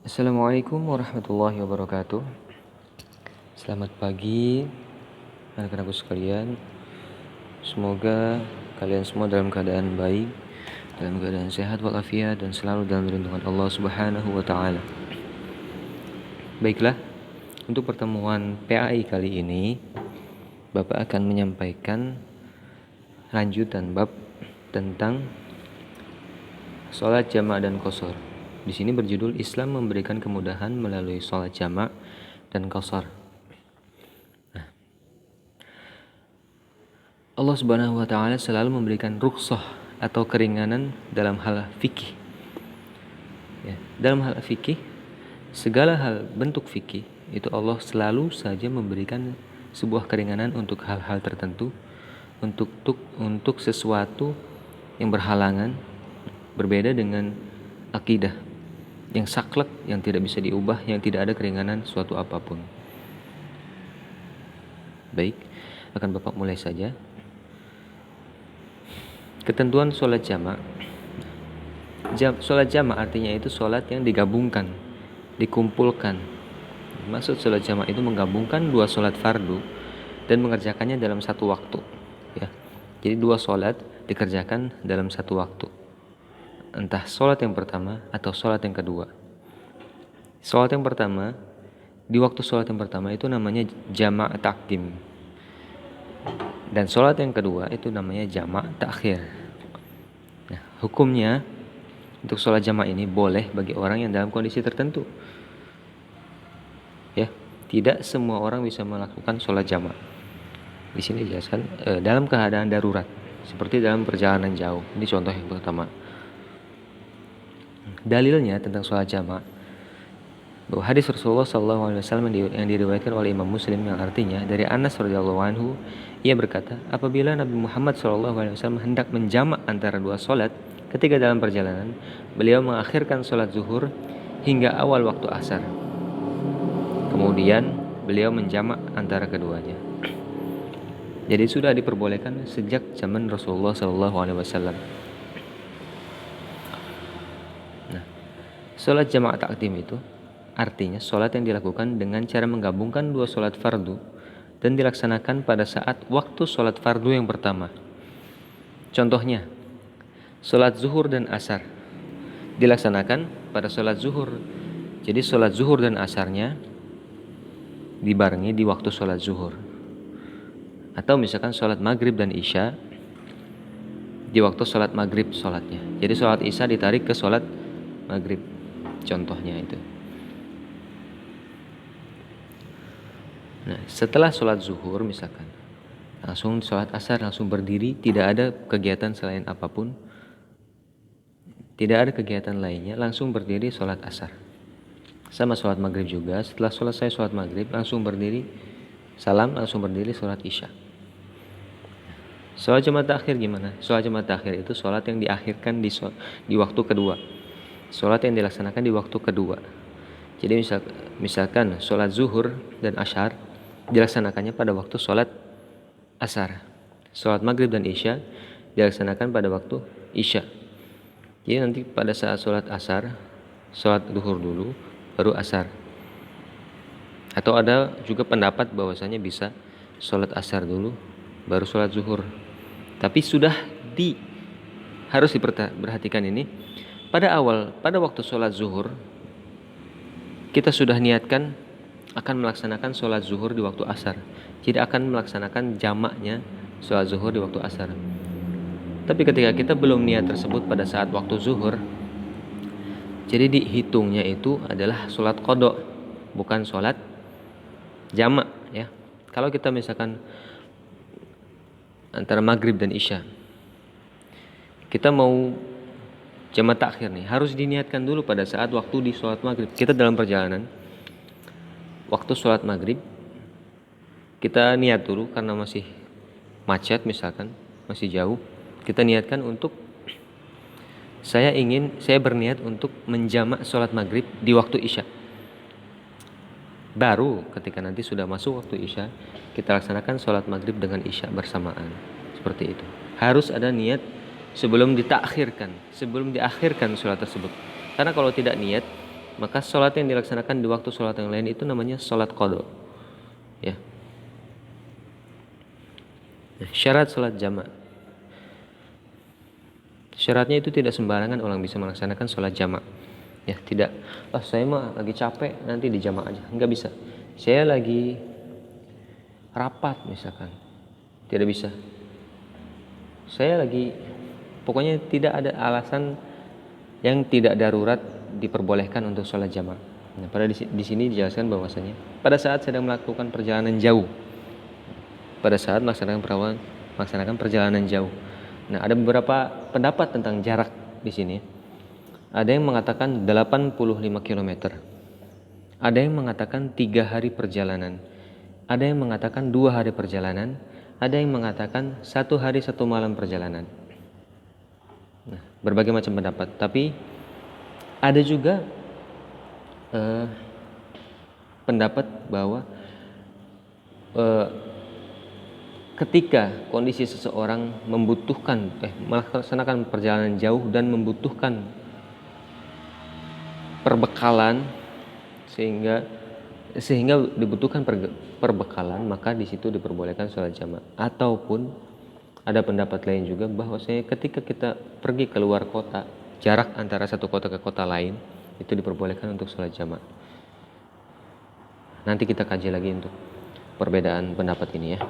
Assalamualaikum warahmatullahi wabarakatuh. Selamat pagi anak-anakku sekalian. Semoga kalian semua dalam keadaan baik, dalam keadaan sehat walafiat, dan selalu dalam lindungan Allah Subhanahu wa taala. Baiklah, untuk pertemuan PAI kali ini Bapak akan menyampaikan lanjutan bab tentang sholat jamaah dan qashar. Di sini berjudul Islam memberikan kemudahan melalui sholat jamaah dan qashar. Allah Subhanahu wa taala selalu memberikan rukhsah atau keringanan dalam hal fikih. Ya, dalam hal fikih, segala hal bentuk fikih itu Allah selalu saja memberikan sebuah keringanan untuk hal-hal tertentu, untuk sesuatu yang berhalangan, berbeda dengan akidah yang saklek, yang tidak bisa diubah, yang tidak ada keringanan suatu apapun. Baik, akan Bapak mulai saja. Ketentuan sholat jamaah. Sholat jamaah artinya itu sholat yang digabungkan, dikumpulkan. Maksud sholat jamaah itu menggabungkan dua sholat fardu dan mengerjakannya dalam satu waktu. Ya, jadi dua sholat dikerjakan dalam satu waktu. Entah sholat yang pertama atau sholat yang kedua. Sholat yang pertama, di waktu sholat yang pertama itu namanya jama' takdim. Dan sholat yang kedua itu namanya jama' takhir. Nah, hukumnya untuk sholat jama' ini boleh bagi orang yang dalam kondisi tertentu. Ya, tidak semua orang bisa melakukan sholat jama'. Di sini dijelaskan dalam keadaan darurat, seperti dalam perjalanan jauh. Ini contoh yang pertama. Dalilnya tentang sholat jamaah, bahwa hadis Rasulullah SAW yang diriwayatkan oleh Imam Muslim, yang artinya dari Anas radhiyallahu anhu, ia berkata, apabila Nabi Muhammad SAW hendak menjamak antara dua sholat ketika dalam perjalanan, beliau mengakhirkan sholat zuhur hingga awal waktu asar. Kemudian beliau menjamak antara keduanya. Jadi sudah diperbolehkan sejak zaman Rasulullah SAW. Sholat jamaah takdim itu artinya sholat yang dilakukan dengan cara menggabungkan dua sholat fardu dan dilaksanakan pada saat waktu sholat fardu yang pertama. Contohnya, sholat zuhur dan asar dilaksanakan pada sholat zuhur. Jadi sholat zuhur dan asarnya dibarengi di waktu sholat zuhur. Atau misalkan sholat maghrib dan isya di waktu sholat maghrib sholatnya. Jadi sholat isya ditarik ke sholat maghrib. Contohnya itu. Nah, setelah sholat zuhur misalkan, langsung sholat asar, langsung berdiri, tidak ada kegiatan selain apapun, tidak ada kegiatan lainnya, langsung berdiri sholat asar. Sama sholat maghrib juga, setelah selesai sholat maghrib, langsung berdiri, salam, langsung berdiri sholat isya. Sholat jamaah takhir gimana? Sholat jamaah takhir itu sholat yang diakhirkan di waktu kedua. Sholat yang dilaksanakan di waktu kedua. Jadi misalkan sholat zuhur dan asyar dilaksanakannya pada waktu sholat asar. Sholat maghrib dan isya dilaksanakan pada waktu isya. Jadi nanti pada saat sholat asar, sholat zuhur dulu, baru asar. Atau ada juga pendapat bahwasanya bisa sholat asar dulu, baru sholat zuhur. Tapi harus diperhatikan ini. Pada waktu sholat zuhur, kita sudah niatkan akan melaksanakan sholat zuhur di waktu asar. Jadi akan melaksanakan jamaknya sholat zuhur di waktu asar. Tapi ketika kita belum niat tersebut pada saat waktu zuhur, jadi dihitungnya itu adalah sholat qadha, bukan sholat jamak. Ya. Kalau kita misalkan antara maghrib dan isya, kita mau jamaah takhir nih, harus diniatkan dulu pada saat waktu di sholat maghrib. Kita dalam perjalanan, waktu sholat maghrib, kita niat dulu karena masih macet misalkan, masih jauh. Kita niatkan untuk, saya berniat untuk menjamak sholat maghrib di waktu isya. Baru ketika nanti sudah masuk waktu isya, kita laksanakan sholat maghrib dengan isya bersamaan. Seperti itu. Harus ada niat sebelum diakhirkan sholat tersebut. Karena kalau tidak niat, maka sholat yang dilaksanakan di waktu sholat yang lain itu namanya sholat qadha. Ya. Syarat sholat jama'. Syaratnya itu tidak sembarangan orang bisa melaksanakan sholat jama'. Ya, tidak. Saya mah lagi capek, nanti di jama' aja. Enggak bisa. Saya lagi rapat misalkan. Tidak bisa. Saya lagi, pokoknya tidak ada alasan yang tidak darurat diperbolehkan untuk sholat jama'. Nah, pada di sini dijelaskan bahwasanya pada saat sedang melakukan perjalanan jauh, pada saat melaksanakan perjalanan jauh. Nah, ada beberapa pendapat tentang jarak di sini. Ada yang mengatakan 85 km. Ada yang mengatakan 3 hari perjalanan. Ada yang mengatakan 2 hari perjalanan. Ada yang mengatakan 1 hari 1 malam perjalanan. Nah, berbagai macam pendapat. Tapi ada juga pendapat bahwa ketika kondisi seseorang membutuhkan melaksanakan perjalanan jauh dan membutuhkan perbekalan sehingga dibutuhkan perbekalan, maka di situ diperbolehkan sholat jama'. Ataupun ada pendapat lain juga bahwa ketika kita pergi keluar kota, jarak antara satu kota ke kota lain itu diperbolehkan untuk sholat jama'. Nanti kita kaji lagi untuk perbedaan pendapat ini ya.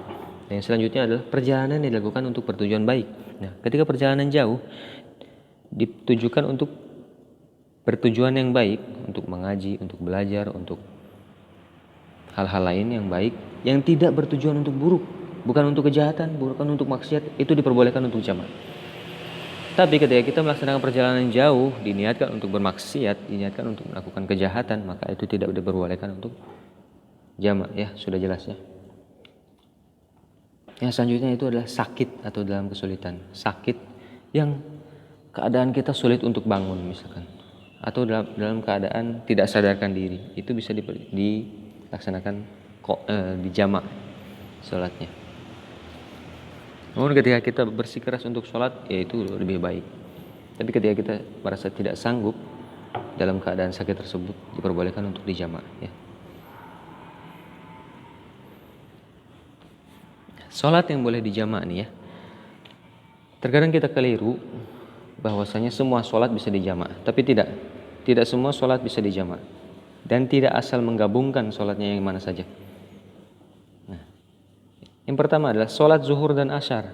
Yang selanjutnya adalah perjalanan yang dilakukan untuk bertujuan baik. Nah, ketika perjalanan jauh ditujukan untuk bertujuan yang baik, untuk mengaji, untuk belajar, untuk hal-hal lain yang baik, yang tidak bertujuan untuk buruk, bukan untuk kejahatan, bukan untuk maksiat, itu diperbolehkan untuk jama'. Tapi ketika kita melaksanakan perjalanan jauh, diniatkan untuk bermaksiat, diniatkan untuk melakukan kejahatan, maka itu tidak diperbolehkan untuk jama'. Ya, sudah jelas ya. Yang selanjutnya itu adalah sakit atau dalam kesulitan. Sakit yang keadaan kita sulit untuk bangun misalkan, atau dalam keadaan tidak sadarkan diri, itu bisa dilaksanakan di jama' sholatnya. Namun ketika kita bersikeras untuk sholat, ya itu lebih baik. Tapi ketika kita merasa tidak sanggup dalam keadaan sakit tersebut, diperbolehkan untuk dijama'. Ya. Sholat yang boleh dijama' nih ya. Terkadang kita keliru bahwasanya semua sholat bisa dijama', tapi tidak semua sholat bisa dijama', dan tidak asal menggabungkan sholatnya yang mana saja. Nah, yang pertama adalah sholat zuhur dan asar.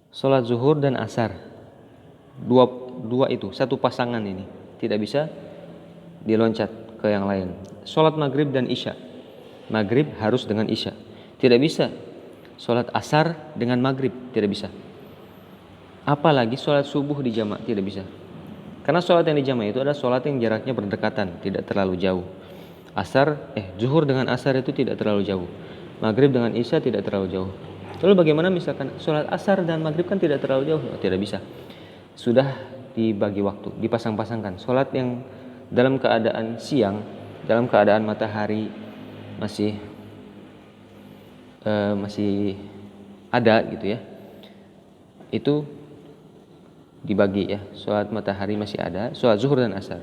Sholat zuhur dan asar, dua itu satu pasangan ini tidak bisa diloncat ke yang lain. Sholat maghrib dan isya, maghrib harus dengan isya, tidak bisa. Sholat asar dengan maghrib tidak bisa. Apalagi sholat subuh di jama' tidak bisa. Karena sholat yang di jama' itu adalah sholat yang jaraknya berdekatan, tidak terlalu jauh. Zuhur dengan asar itu tidak terlalu jauh. Maghrib dengan isya tidak terlalu jauh. Lalu bagaimana misalkan sholat asar dan maghrib kan tidak terlalu jauh? Tidak bisa. Sudah dibagi waktu, dipasang-pasangkan. Sholat yang dalam keadaan siang, dalam keadaan matahari masih ada gitu ya, itu dibagi ya. Sholat matahari masih ada, sholat zuhur dan asar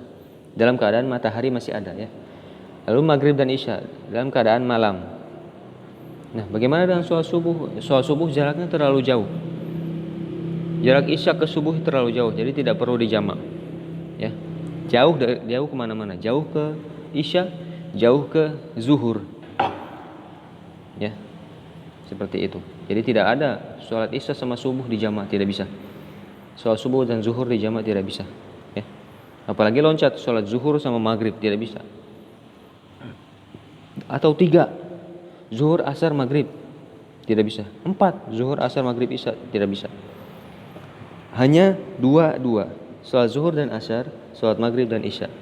dalam keadaan matahari masih ada ya. Lalu maghrib dan isya dalam keadaan malam. Nah, bagaimana dengan sholat subuh? Sholat subuh jaraknya terlalu jauh, jarak isya ke subuh terlalu jauh, jadi tidak perlu dijama' ya. Jauh kemana-mana, jauh ke isya, jauh ke zuhur ya, seperti itu. Jadi tidak ada sholat isya sama subuh di jama', tidak bisa. Sholat subuh dan zuhur di jama' tidak bisa ya. Apalagi loncat sholat zuhur sama maghrib, tidak bisa. Atau 3 zuhur asar maghrib, tidak bisa. 4 zuhur asar maghrib isya, tidak bisa. Hanya 2 sholat zuhur dan asar, sholat maghrib dan isya.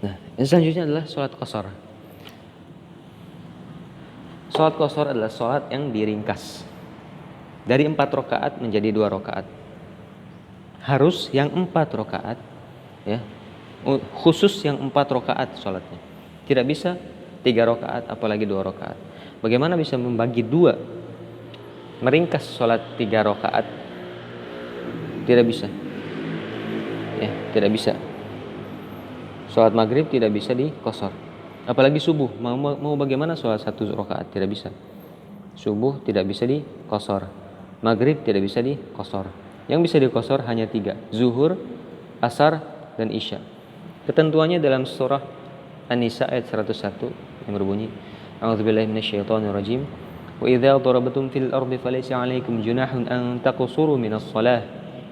Nah, yang selanjutnya adalah sholat qashar. Sholat qashar adalah sholat yang diringkas dari 4 rakaat menjadi 2 rakaat. Harus yang 4 rakaat ya, khusus yang 4 rakaat sholatnya. Tidak bisa 3 rakaat apalagi 2 rakaat. Bagaimana bisa membagi 2, meringkas sholat 3 rakaat? Tidak bisa ya, tidak bisa. Sholat maghrib tidak bisa dikosor. Apalagi subuh, mau bagaimana sholat 1 rakaat, tidak bisa. Subuh tidak bisa dikosor, maghrib tidak bisa dikosor. Yang bisa dikosor hanya 3, zuhur, asar, dan isya. Ketentuannya dalam surah An-Nisa ayat 101 yang berbunyi, A'udzubillahi minasyaitonirrajim. Wa idza darabatum fil ardi falaysa 'alaikum junahun an taqsuru minas shalah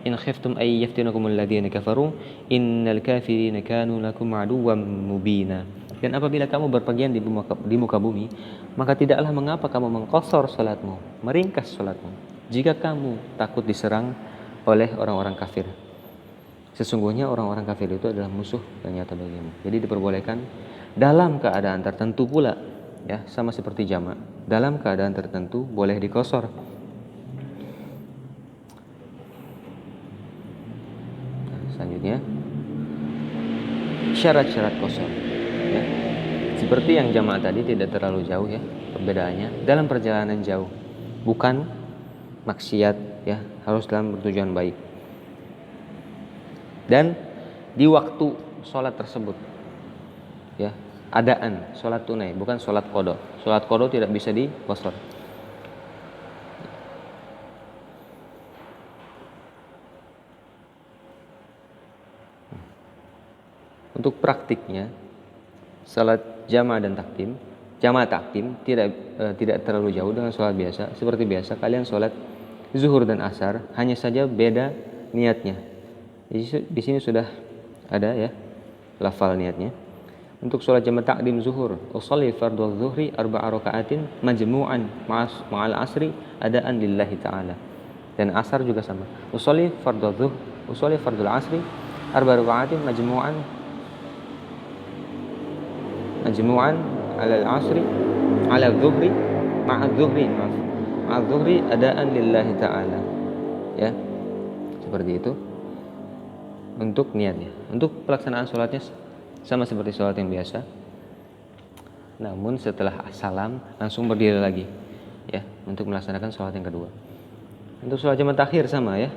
in khiftum ay yaftinakumul ladzina kafaru innal kafirina kanu lakum aduwwan mubina. Dan apabila kamu berpergian di muka bumi, maka tidaklah mengapa kamu mengqasar salatmu, meringkas salatmu, jika kamu takut diserang oleh orang-orang kafir. Sesungguhnya orang-orang kafir itu adalah musuh yang nyata bagimu. Jadi diperbolehkan dalam keadaan tertentu pula, ya, sama seperti jamak. Dalam keadaan tertentu boleh dikosor. Nah, selanjutnya syarat-syarat kosor. Ya. Seperti yang jamak tadi tidak terlalu jauh, ya perbedaannya. Dalam perjalanan jauh, bukan maksiat, ya, harus dalam bertujuan baik. Dan di waktu sholat tersebut, ya, adaan sholat tunai, bukan sholat qada. Sholat qada tidak bisa dikosor. Untuk praktiknya, sholat jamaah dan takdim, jamaah takdim tidak terlalu jauh dengan sholat biasa. Seperti biasa kalian sholat zuhur dan asar, hanya saja beda niatnya. Di sini sudah ada, ya, lafal niatnya. Untuk sholat jamaah takdim zuhur, usolli fardhu zuhri 4 rakaatin majmu'an ma'al asri adaan lillahi ta'ala. Dan asar juga sama. Usolli fardhu asri 4 rakaatin majmu'an ala al-asri ala al-zuhri ma'a al-zuhri adaan lillahi ta'ala, ya, seperti itu untuk niatnya. Untuk pelaksanaan sholatnya sama seperti sholat yang biasa, namun setelah salam langsung berdiri lagi, ya, untuk melaksanakan sholat yang kedua. Untuk sholat jamaah takhir sama, ya,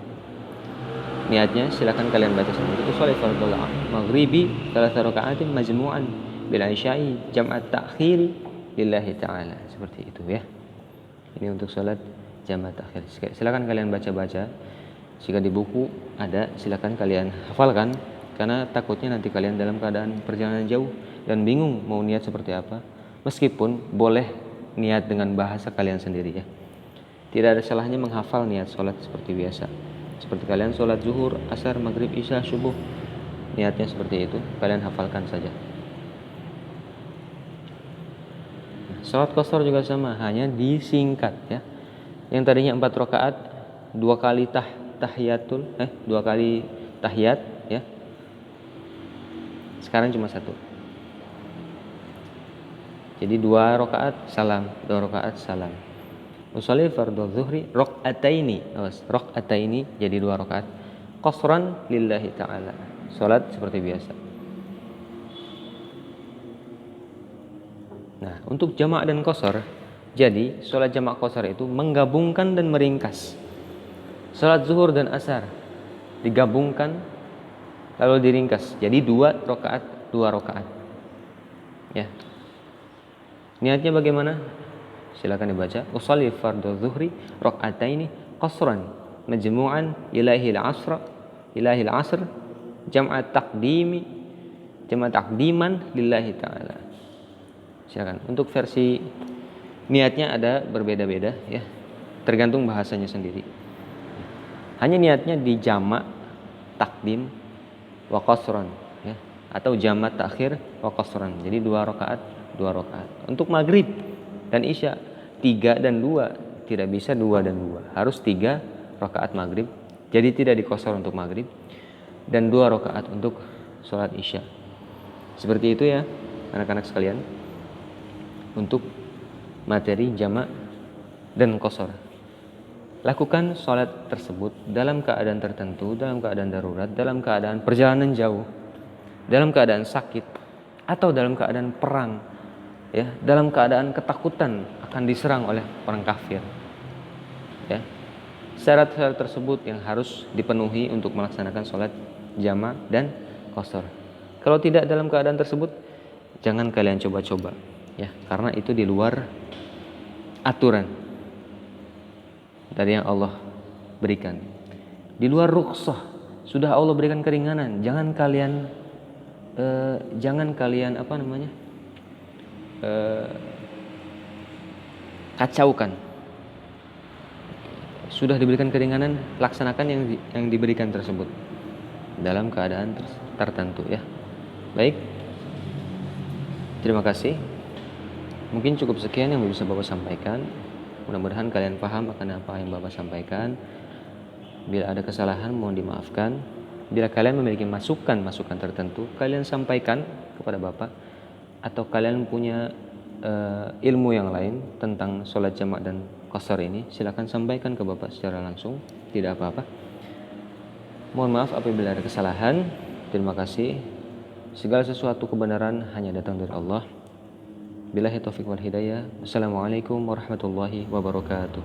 niatnya silakan kalian baca sendiri. Itu sholat fardhu maghribi 3 rakaatin majmu'an bil isya'i jam'at ta'khiri lillahi ta'ala, seperti itu, ya. Ini untuk sholat jamaah takhir. Silakan kalian baca-baca. Jika di buku ada, silakan kalian hafalkan, karena takutnya nanti kalian dalam keadaan perjalanan jauh dan bingung mau niat seperti apa. Meskipun boleh niat dengan bahasa kalian sendiri, ya. Tidak ada salahnya menghafal niat sholat seperti biasa. Seperti kalian sholat zuhur, asar, maghrib, isya, subuh, niatnya seperti itu, kalian hafalkan saja. Sholat qasar juga sama, hanya disingkat, ya. Yang tadinya 4 rakaat, 2 kali dua kali tahiyat, ya. Sekarang cuma 1. Jadi 2 rakaat salam, 2 rakaat salam. Usolli fardhu zuhri rakaataini jadi 2 rakaat. Qasran lillahi ta'ala. Salat seperti biasa. Nah, untuk jamak dan qasar, jadi salat jamak qasar itu menggabungkan dan meringkas. Salat zuhur dan asar digabungkan lalu diringkas. Jadi 2 rakaat. Ya. Niatnya bagaimana? Silakan dibaca. Usolli fardhu zuhri rakaataini qasran majmu'an ilahil asr jam'a taqdiman lillahi ta'ala. Silakan. Untuk versi niatnya ada berbeda-beda, ya, tergantung bahasanya sendiri. Hanya niatnya di jamak takdim wa qasran, ya, atau jamak takhir wa qasran. Jadi 2 rakaat. Untuk maghrib dan isya 3 dan 2, tidak bisa 2 dan 2, harus 3 rakaat maghrib. Jadi tidak dikosor untuk maghrib, dan 2 rakaat untuk sholat isya. Seperti itu, ya, anak-anak sekalian, untuk materi jamak dan qasar. Lakukan sholat tersebut dalam keadaan tertentu, dalam keadaan darurat, dalam keadaan perjalanan jauh, dalam keadaan sakit, atau dalam keadaan perang, ya, dalam keadaan ketakutan akan diserang oleh orang kafir, ya. Syarat-syarat tersebut yang harus dipenuhi untuk melaksanakan sholat jamak dan qasar. Kalau tidak dalam keadaan tersebut, jangan kalian coba-coba, ya, karena itu di luar aturan dari yang Allah berikan. Di luar rukhsah, sudah Allah berikan keringanan, jangan kalian kacaukan. Sudah diberikan keringanan, laksanakan yang diberikan tersebut dalam keadaan tertentu, ya. Baik, terima kasih. Mungkin cukup sekian yang bisa Bapak sampaikan. Mudah-mudahan kalian paham akan apa yang Bapak sampaikan. Bila ada kesalahan mohon dimaafkan. Bila kalian memiliki masukan tertentu, kalian sampaikan kepada Bapak. Atau kalian punya ilmu yang lain tentang sholat jamak dan qasar ini, silakan sampaikan ke Bapak secara langsung, tidak apa-apa. Mohon maaf apabila ada kesalahan. Terima kasih. Segala sesuatu kebenaran hanya datang dari Allah. Billahi taufiq wal hidayah. Wassalamualaikum warahmatullahi wabarakatuh.